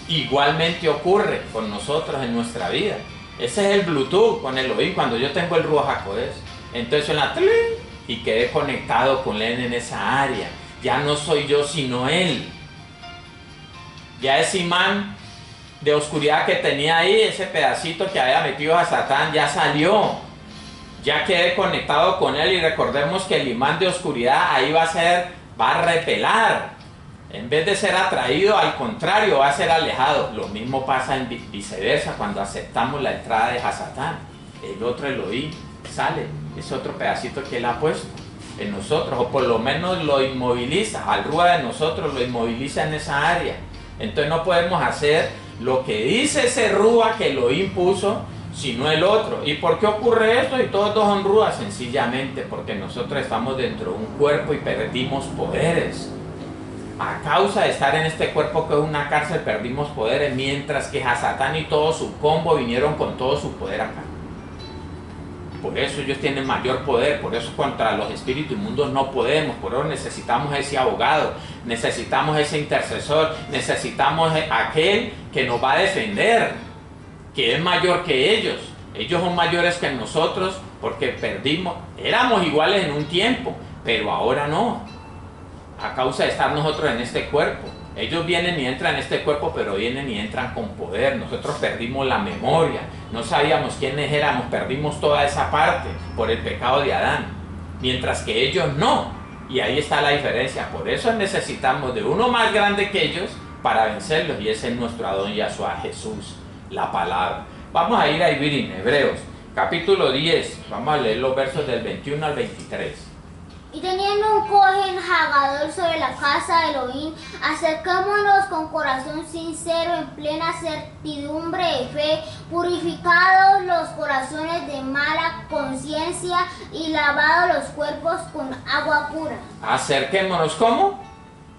Igualmente ocurre con nosotros en nuestra vida. Ese es el Bluetooth con Elohim, cuando yo tengo el Ruach HaKodesh. Entonces suena y quedé conectado con Él en esa área. Ya no soy yo, sino Él. Ya ese imán de oscuridad que tenía ahí, ese pedacito que había metido a Satán, ya salió. Ya quedé conectado con Él, y recordemos que el imán de oscuridad ahí va a repelar. En vez de ser atraído, al contrario, va a ser alejado. Lo mismo pasa en viceversa cuando aceptamos la entrada de Hasatán. El otro Elohim sale, es otro pedacito que Él ha puesto en nosotros, o por lo menos lo inmoviliza, al Ruach de nosotros lo inmoviliza en esa área. Entonces no podemos hacer lo que dice ese Ruach que Elohim puso, sino el otro. ¿Y por qué ocurre esto? Y todos dos son Ruach, sencillamente porque nosotros estamos dentro de un cuerpo y perdimos poderes. A causa de estar en este cuerpo que es una cárcel, perdimos poderes, mientras que Hasatán y todo su combo vinieron con todo su poder acá. Por eso ellos tienen mayor poder, por eso contra los espíritus inmundos no podemos, por eso necesitamos ese abogado, necesitamos ese intercesor, necesitamos aquel que nos va a defender, que es mayor que ellos. Ellos son mayores que nosotros porque perdimos, éramos iguales en un tiempo, pero ahora no. A causa de estar nosotros en este cuerpo. Ellos vienen y entran en este cuerpo, pero vienen y entran con poder. Nosotros perdimos la memoria, no sabíamos quiénes éramos, perdimos toda esa parte por el pecado de Adán, mientras que ellos no. Y ahí está la diferencia. Por eso necesitamos de uno más grande que ellos para vencerlos, y ese es nuestro Adón Yahshua, Jesús, la palabra. Vamos a ir a vivir en Hebreos, capítulo 10, vamos a leer los versos del 21 al 23. Y teniendo un cohen jagador sobre la casa de Elohim, acercémonos con corazón sincero, en plena certidumbre de fe, purificados los corazones de mala conciencia y lavados los cuerpos con agua pura. Acerquémonos, ¿cómo?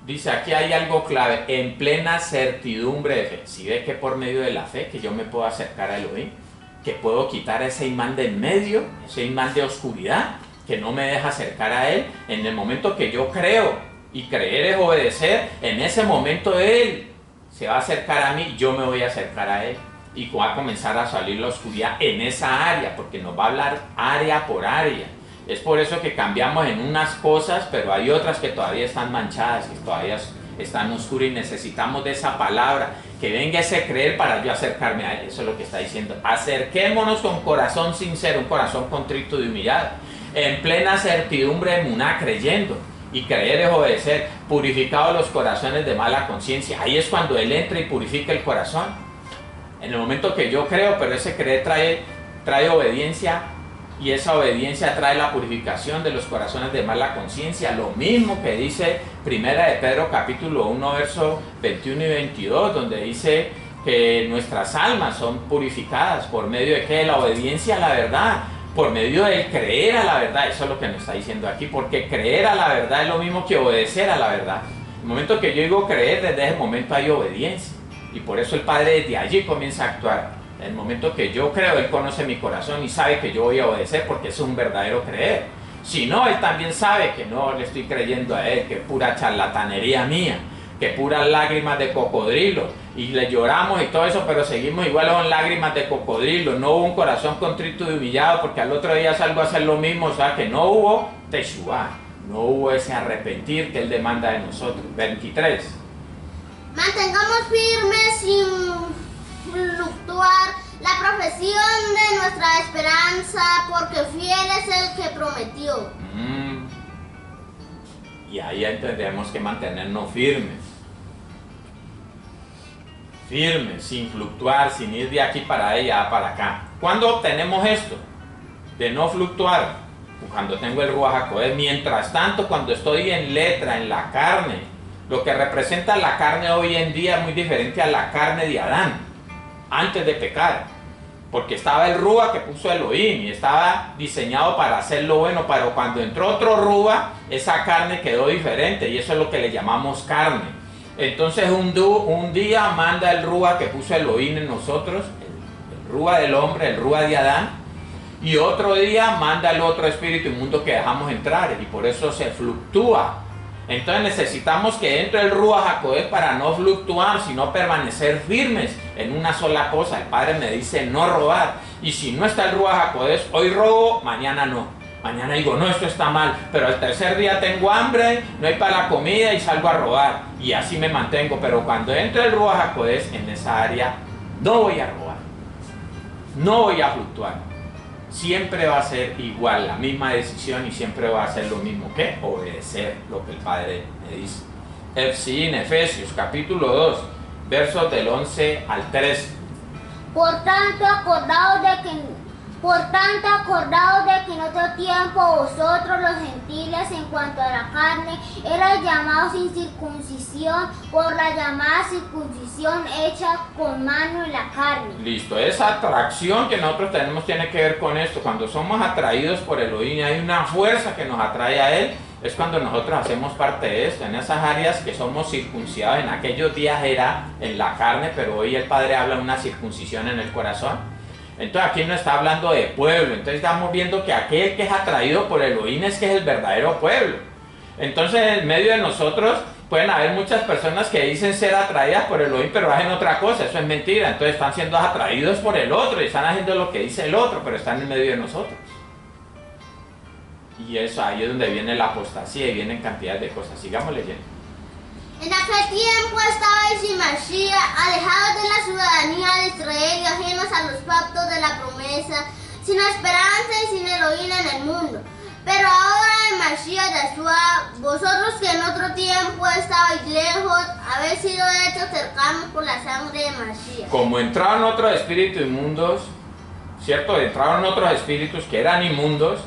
Dice, aquí hay algo clave, en plena certidumbre de fe. Si ve que por medio de la fe que yo me puedo acercar a Elohim, que puedo quitar ese imán de en medio, ese imán de oscuridad, que no me deja acercar a Él. En el momento que yo creo, y creer es obedecer, en ese momento Él se va a acercar a mí, yo me voy a acercar a Él, y va a comenzar a salir la oscuridad en esa área, porque nos va a hablar área por área. Es por eso que cambiamos en unas cosas, pero hay otras que todavía están manchadas, que todavía están oscuras, y necesitamos de esa palabra, que venga ese creer para yo acercarme a Él. Eso es lo que está diciendo. Acerquémonos con corazón sincero, un corazón contrito y humillado, en plena certidumbre de Muná, creyendo. Y creer es obedecer, purificados los corazones de mala conciencia. Ahí es cuando Él entra y purifica el corazón. En el momento que yo creo, pero ese creer trae obediencia, y esa obediencia trae la purificación de los corazones de mala conciencia. Lo mismo que dice Primera de Pedro capítulo 1 versos 21 y 22, donde dice que nuestras almas son purificadas por medio de ¿qué? La obediencia a la verdad, por medio de creer a la verdad. Eso es lo que nos está diciendo aquí, porque creer a la verdad es lo mismo que obedecer a la verdad. En el momento que yo digo creer, desde ese momento hay obediencia, y por eso el Padre desde allí comienza a actuar. En el momento que yo creo, Él conoce mi corazón y sabe que yo voy a obedecer, porque es un verdadero creer. Si no, Él también sabe que no le estoy creyendo a Él, que es pura charlatanería mía, que puras lágrimas de cocodrilo, y le lloramos y todo eso, pero seguimos igual con lágrimas de cocodrilo. No hubo un corazón contrito y humillado, porque al otro día salgo a hacer lo mismo. O sea que no hubo teshuvá, no hubo ese arrepentir que Él demanda de nosotros. 23. Mantengamos firmes sin fluctuar la profesión de nuestra esperanza, porque fiel es el que prometió. Y ahí entendemos que mantenernos firmes. Firmes, sin fluctuar, sin ir de aquí para allá, para acá. ¿Cuándo obtenemos esto? De no fluctuar. Cuando tengo el Ruach HaKodesh. Mientras tanto, cuando estoy en letra, en la carne, lo que representa la carne hoy en día es muy diferente a la carne de Adán, antes de pecar. Porque estaba el Ruach que puso Elohim y estaba diseñado para hacer lo bueno, pero cuando entró otro Ruach, esa carne quedó diferente y eso es lo que le llamamos carne. Entonces un día manda el Ruach que puso Elohim en nosotros, el Ruach del hombre, el Ruach de Adán, y otro día manda el otro espíritu inmundo que dejamos entrar y por eso se fluctúa. Entonces necesitamos que entre el Ruach HaKodesh para no fluctuar, sino permanecer firmes en una sola cosa. El Padre me dice no robar. Y si no está el Ruach HaKodesh, hoy robo, mañana no. Mañana digo, no, esto está mal. Pero al tercer día tengo hambre, no hay para la comida y salgo a robar. Y así me mantengo. Pero cuando entre el Ruach HaKodesh en esa área, no voy a robar. No voy a fluctuar. Siempre va a ser igual, la misma decisión y siempre va a ser lo mismo que obedecer lo que el Padre me dice. En Efesios capítulo 2, versos del 11 al 13. Por tanto, acordaos de que en otro tiempo vosotros los gentiles en cuanto a la carne erais llamados sin circuncisión por la llamada circuncisión hecha con mano en la carne. Listo, esa atracción que nosotros tenemos tiene que ver con esto. Cuando somos atraídos por Elohim, hay una fuerza que nos atrae a Él. Es cuando nosotros hacemos parte de esto, en esas áreas que somos circuncidados. En aquellos días era en la carne, pero hoy el Padre habla de una circuncisión en el corazón. Entonces aquí no está hablando de pueblo. Entonces estamos viendo que aquel que es atraído por Elohim es que es el verdadero pueblo. Entonces en medio de nosotros pueden haber muchas personas que dicen ser atraídas por Elohim, pero hacen otra cosa. Eso es mentira. Entonces están siendo atraídos por el otro y están haciendo lo que dice el otro, pero están en medio de nosotros. Y eso ahí es donde viene la apostasía y vienen cantidades de cosas. Sigamos leyendo. En aquel tiempo estabais sin Mashiach, alejados de la ciudadanía de Israel y ajenos a los pactos de la promesa, sin esperanza y sin Elohim en el mundo. Pero ahora en Mashiach Yeshua, vosotros que en otro tiempo estabais lejos, habéis sido hechos cercanos por la sangre de Mashiach. Como entraron otros espíritus inmundos, ¿cierto? Entraron otros espíritus que eran inmundos,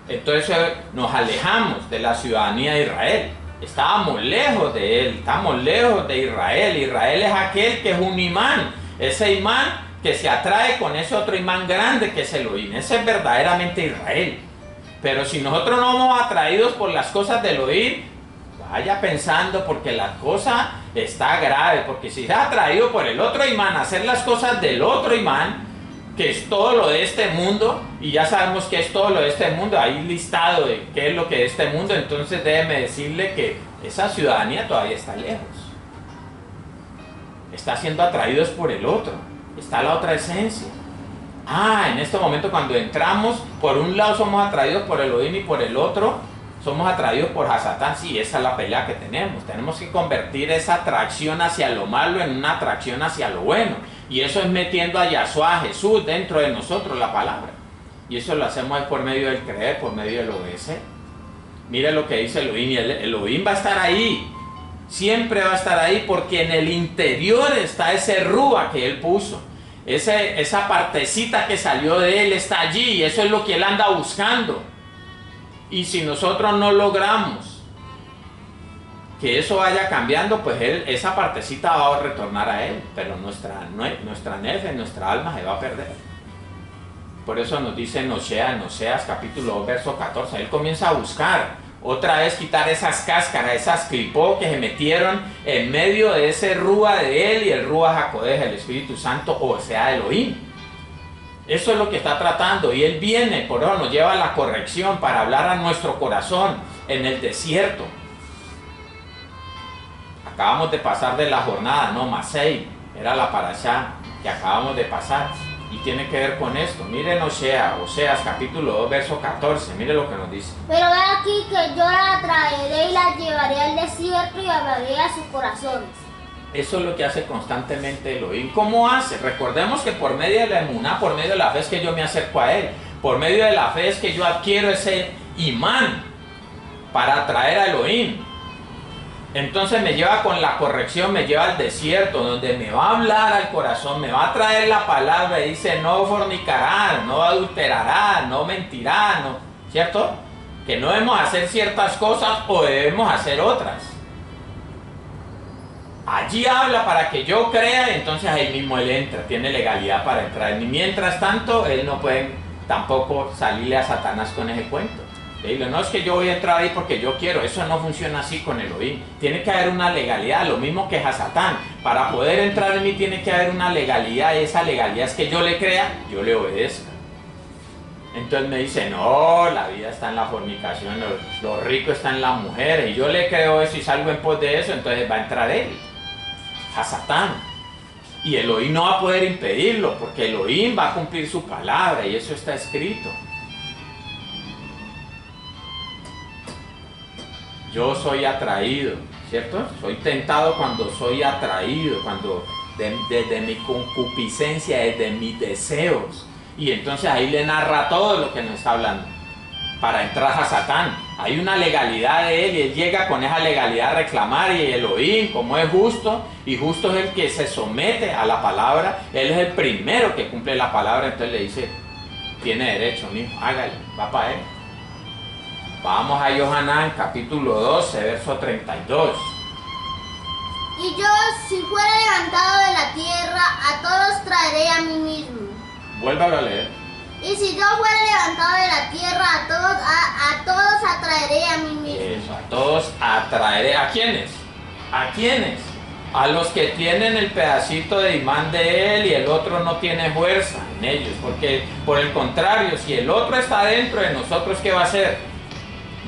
entonces nos alejamos de la ciudadanía de Israel. Estábamos lejos de Él, estamos lejos de Israel. Israel es aquel que es un imán, ese imán que se atrae con ese otro imán grande que es Elohim. Ese es verdaderamente Israel. Pero si nosotros no somos atraídos por las cosas de Elohim, vaya pensando, porque la cosa está grave. Porque si se ha atraído por el otro imán a hacer las cosas del otro imán, que es todo lo de este mundo, y ya sabemos que es todo lo de este mundo, ahí listado de qué es lo que es este mundo, entonces déjeme decirle que esa ciudadanía todavía está lejos. Está siendo atraídos por el otro, está la otra esencia. En este momento cuando entramos, por un lado somos atraídos por Elohim y por el otro somos atraídos por Hasatán. Sí, esa es la pelea que tenemos. Tenemos que convertir esa atracción hacia lo malo en una atracción hacia lo bueno. Y eso es metiendo a Yahshua, a Jesús, dentro de nosotros, la palabra. Y eso lo hacemos por medio del creer, por medio del obedecer. Mire lo que dice Elohim. Y el Elohim va a estar ahí. Siempre va a estar ahí, porque en el interior está ese Ruach que Él puso. Esa partecita que salió de Él está allí. Y eso es lo que Él anda buscando. Y si nosotros no logramos que eso vaya cambiando, pues esa partecita va a retornar a Él, pero nuestra nefe, nuestra alma se va a perder. Por eso nos dice en Oseas capítulo 2, verso 14, Él comienza a buscar otra vez quitar esas cáscaras, esas clipó que se metieron en medio de ese Ruach de Él y el Ruach HaKodesh, el Espíritu Santo, o sea, Elohim. Eso es lo que está tratando, y Él viene, por eso nos lleva a la corrección para hablar a nuestro corazón en el desierto. Acabamos de pasar de la jornada, ¿no? Masei, Era la parashá que acabamos de pasar. Y tiene que ver con esto. Miren Oseas capítulo 2, verso 14. Mire lo que nos dice. Pero ve aquí que yo la traeré y la llevaré al desierto y hablaré a sus corazones. Eso es lo que hace constantemente Elohim. ¿Cómo hace? Recordemos que por medio de la emuná, por medio de la fe es que yo me acerco a Él. Por medio de la fe es que yo adquiero ese imán para atraer a Elohim. Entonces me lleva con la corrección, me lleva al desierto, donde me va a hablar al corazón, me va a traer la palabra y dice, no fornicarás, no adulterarás, no mentirás, no, ¿cierto? Que no debemos hacer ciertas cosas o debemos hacer otras. Allí habla para que yo crea, entonces ahí mismo él entra, tiene legalidad para entrar. Y mientras tanto, él no puede tampoco salirle a Satanás con ese cuento. Dile, no es que yo voy a entrar ahí porque yo quiero, eso no funciona así con Elohim. Tiene que haber una legalidad, lo mismo que a Satán. Para poder entrar en mí tiene que haber una legalidad, y esa legalidad es que yo le crea, yo le obedezca. Entonces me dice, no, la vida está en la fornicación, lo rico está en las mujeres, y yo le creo eso y salgo en pos de eso, entonces va a entrar él, a Satán. Y Elohim no va a poder impedirlo, porque Elohim va a cumplir su palabra, y eso está escrito. Yo soy atraído, ¿cierto? Soy tentado cuando soy atraído, cuando desde mi concupiscencia, desde mis deseos. Y entonces ahí le narra todo lo que nos está hablando. Para entrar a Satán, hay una legalidad de él y él llega con esa legalidad a reclamar, y Elohim, como es justo, y justo es el que se somete a la palabra, él es el primero que cumple la palabra, entonces le dice, tiene derecho, mijo, hágale, va para él. Vamos a Yohanan capítulo 12, verso 32. Y yo, si fuera levantado de la tierra, a todos traeré a mí mismo. Vuélvalo a leer. Y si yo fuera levantado de la tierra, a todos atraeré a mí mismo. Eso, a todos atraeré. ¿A quiénes? ¿A quiénes? A los que tienen el pedacito de imán de él y el otro no tiene fuerza en ellos. Porque por el contrario, si el otro está dentro de nosotros, ¿qué va a hacer?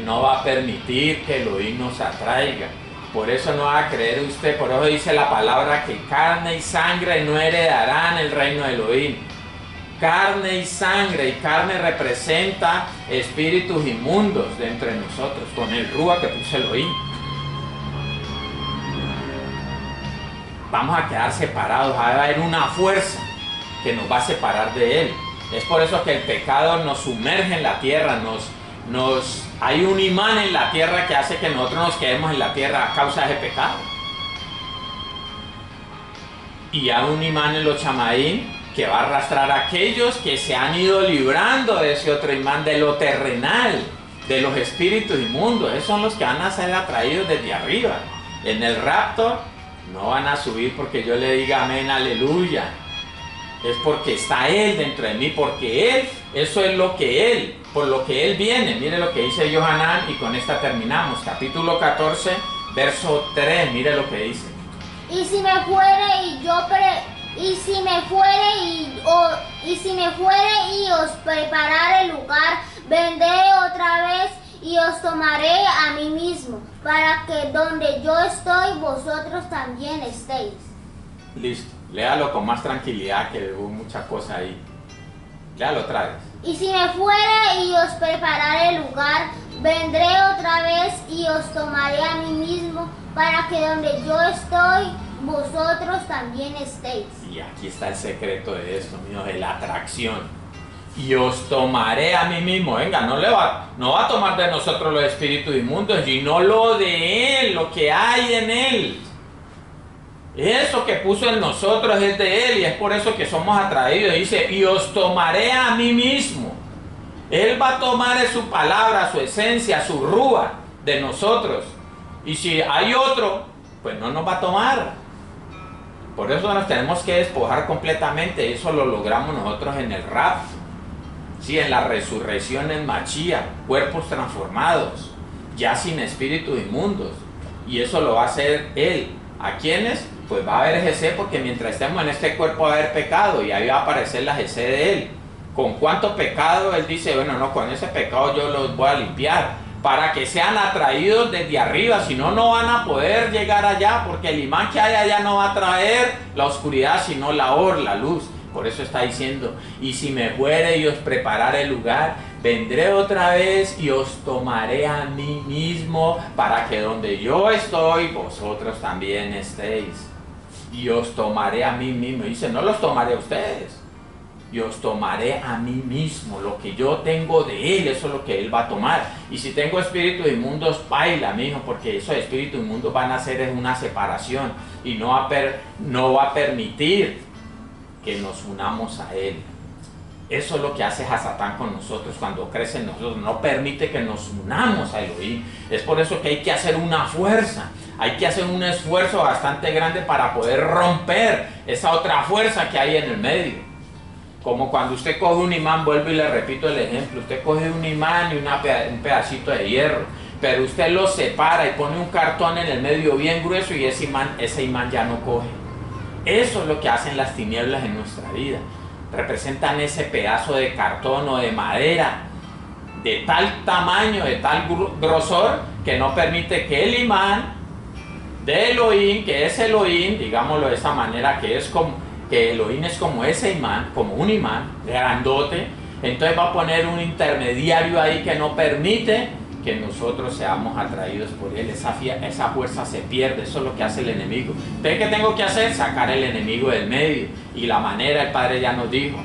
No va a permitir que Elohim nos atraiga. Por eso no va a creer usted, por eso dice la palabra que carne y sangre no heredarán el reino de Elohim. Carne y sangre, y carne representa espíritus inmundos dentro de nosotros, con el rúa que puso Elohim. Vamos a quedar separados, va a haber una fuerza que nos va a separar de él. Es por eso que el pecado nos sumerge en la tierra, hay un imán en la tierra que hace que nosotros nos quedemos en la tierra a causa de ese pecado. Y hay un imán en los chamaín que va a arrastrar a aquellos que se han ido librando de ese otro imán, de lo terrenal, de los espíritus inmundos. Esos son los que van a ser atraídos desde arriba. En el rapto no van a subir porque yo le diga amén, aleluya. Es porque está Él dentro de mí, porque Él, eso es lo que Él, por lo que Él viene. Mire lo que dice Yohanan, y con esta terminamos. Capítulo 14, verso 3, mire lo que dice. Y si me fuere y os preparare el lugar, vendré otra vez y os tomaré a mí mismo, para que donde yo estoy, vosotros también estéis. Listo. Léalo con más tranquilidad, que hubo mucha cosa ahí. Léalo otra vez. Y si me fuere y os preparare el lugar, vendré otra vez y os tomaré a mí mismo, para que donde yo estoy, vosotros también estéis. Y aquí está el secreto de esto, mío, de la atracción. Y os tomaré a mí mismo. Venga, no va a tomar de nosotros los espíritus inmundos, sino lo de Él, lo que hay en Él. Eso que puso en nosotros es de Él, y es por eso que somos atraídos. Dice, y os tomaré a mí mismo. Él va a tomar de su palabra, su esencia, su rúa de nosotros. Y si hay otro, pues no nos va a tomar. Por eso nos tenemos que despojar completamente. Eso lo logramos nosotros en el rapto. Sí, en la resurrección en Mashiach, cuerpos transformados, ya sin espíritus inmundos. Y eso lo va a hacer Él. ¿A quiénes? Pues va a haber GC, porque mientras estemos en este cuerpo va a haber pecado, y ahí va a aparecer la GC de Él. ¿Con cuánto pecado? Él dice, bueno, no, con ese pecado yo los voy a limpiar, para que sean atraídos desde arriba, si no, no van a poder llegar allá, porque el imán que hay allá no va a traer la oscuridad, sino la luz. Por eso está diciendo, y si me fuere y os preparare el lugar, vendré otra vez y os tomaré a mí mismo, para que donde yo estoy, vosotros también estéis. Y os tomaré a mí mismo. Dice, no los tomaré a ustedes, y os tomaré a mí mismo. Lo que yo tengo de él, eso es lo que él va a tomar. Y si tengo espíritus inmundos, baila, mijo, porque esos espíritus inmundos van a hacer una separación, y no va a permitir que nos unamos a él. Eso es lo que hace Hasatán con nosotros cuando crece en nosotros. No permite que nos unamos a Elohim. Es por eso que hay que hacer una fuerza. Hay que hacer un esfuerzo bastante grande para poder romper esa otra fuerza que hay en el medio. Como cuando usted coge un imán, vuelvo y le repito el ejemplo. Usted coge un imán y un pedacito de hierro, pero usted lo separa y pone un cartón en el medio bien grueso, y ese imán ya no coge. Eso es lo que hacen las tinieblas en nuestra vida. Representan ese pedazo de cartón o de madera de tal tamaño, de tal grosor, que no permite que el imán de Elohim, que es Elohim, digámoslo de esa manera, que Elohim es como ese imán, como un imán grandote, entonces va a poner un intermediario ahí que no permite que nosotros seamos atraídos por él. Esa fuerza se pierde. Eso es lo que hace el enemigo. Entonces, ¿qué tengo que hacer? Sacar el enemigo del medio. Y la manera, el Padre ya nos dijo,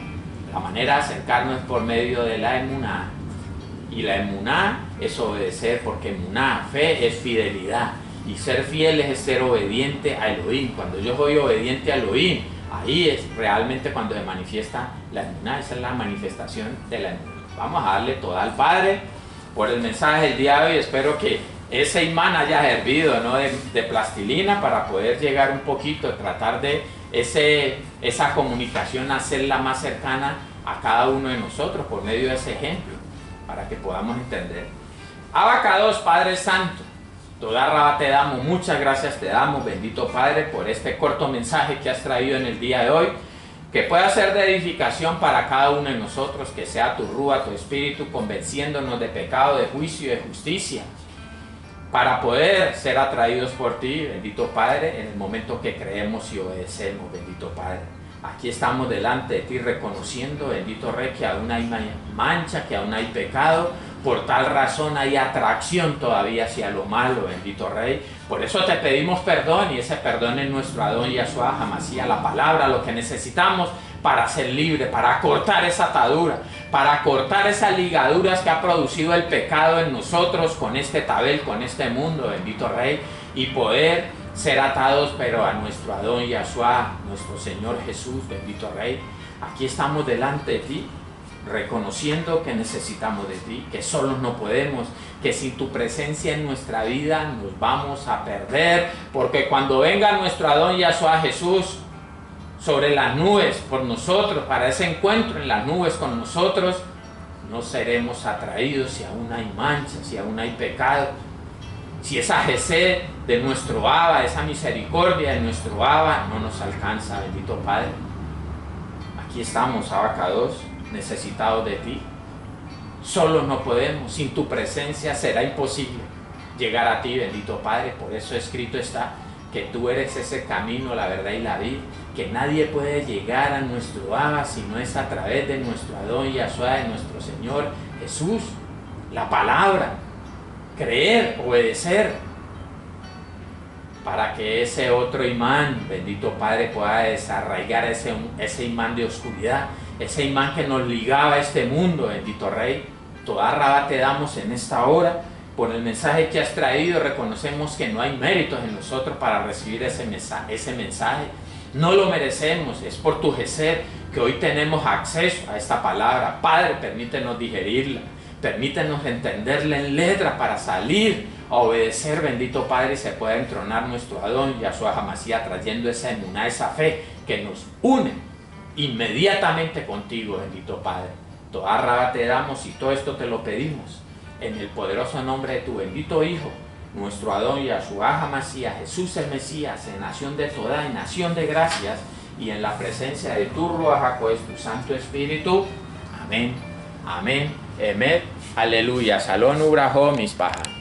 la manera de acercarnos es por medio de la emuná. Y la emuná es obedecer, porque emuná, fe, es fidelidad. Y ser fiel es ser obediente a Elohim. Cuando yo soy obediente a Elohim, ahí es realmente cuando se manifiesta la emuná. Esa es la manifestación de la emuná. Vamos a darle toda al Padre por el mensaje del día de hoy. Espero que ese imán haya servido, ¿no?, de plastilina, para poder llegar un poquito, tratar de esa comunicación, hacerla más cercana a cada uno de nosotros por medio de ese ejemplo, para que podamos entender. Abacados, Padre Santo, toda raba te damos, muchas gracias te damos, bendito Padre, por este corto mensaje que has traído en el día de hoy, que pueda ser de edificación para cada uno de nosotros, que sea tu rúa, tu espíritu, convenciéndonos de pecado, de juicio y de justicia, para poder ser atraídos por ti, bendito Padre, en el momento que creemos y obedecemos, bendito Padre. Aquí estamos delante de ti reconociendo, bendito Rey, que aún hay mancha, que aún hay pecado. Por tal razón hay atracción todavía hacia lo malo, bendito Rey. Por eso te pedimos perdón, y ese perdón es nuestro Adón Yahshua Hamashiach, la palabra, lo que necesitamos para ser libre, para cortar esa atadura, para cortar esas ligaduras que ha producido el pecado en nosotros con este tabel, con este mundo, bendito Rey, y poder ser atados, pero a nuestro Adón Yahshua, nuestro Señor Jesús, bendito Rey. Aquí estamos delante de ti, reconociendo que necesitamos de ti, que solos no podemos, que sin tu presencia en nuestra vida nos vamos a perder, porque cuando venga nuestro Adón Yahshua Jesús sobre las nubes por nosotros, para ese encuentro en las nubes con nosotros, no seremos atraídos si aún hay manchas, si aún hay pecado, si esa gesed de nuestro Abba, esa misericordia de nuestro Abba no nos alcanza, bendito Padre. Aquí estamos, Abacados, necesitados de ti. Solos no podemos, sin tu presencia será imposible llegar a ti, bendito Padre. Por eso escrito está que tú eres ese camino, la verdad y la vida, que nadie puede llegar a nuestro Abba si no es a través de nuestro Adón Yahshua, de nuestro Señor Jesús. La palabra, creer, obedecer, para que ese otro imán, bendito Padre, pueda desarraigar ese imán de oscuridad, ese imán que nos ligaba a este mundo, bendito Rey. Toda raba te damos en esta hora por el mensaje que has traído. Reconocemos que no hay méritos en nosotros para recibir ese mensaje. No lo merecemos, es por tu gesed que hoy tenemos acceso a esta palabra. Padre, permítenos digerirla, permítenos entenderla en letra para salir a obedecer, bendito Padre, y se pueda entronar nuestro Adón Yahshua Hamashiach, trayendo esa emuná, esa fe que nos une inmediatamente contigo, bendito Padre. Toda raba te damos y todo esto te lo pedimos en el poderoso nombre de tu bendito Hijo, nuestro Adón Yahshua Hamashiach, Jesús el Mesías, en nación de toda, en nación de gracias, y en la presencia de tu Ruach HaKodesh, tu Santo Espíritu. Amén, amén Emet, aleluya, salón ubrajo mispaja.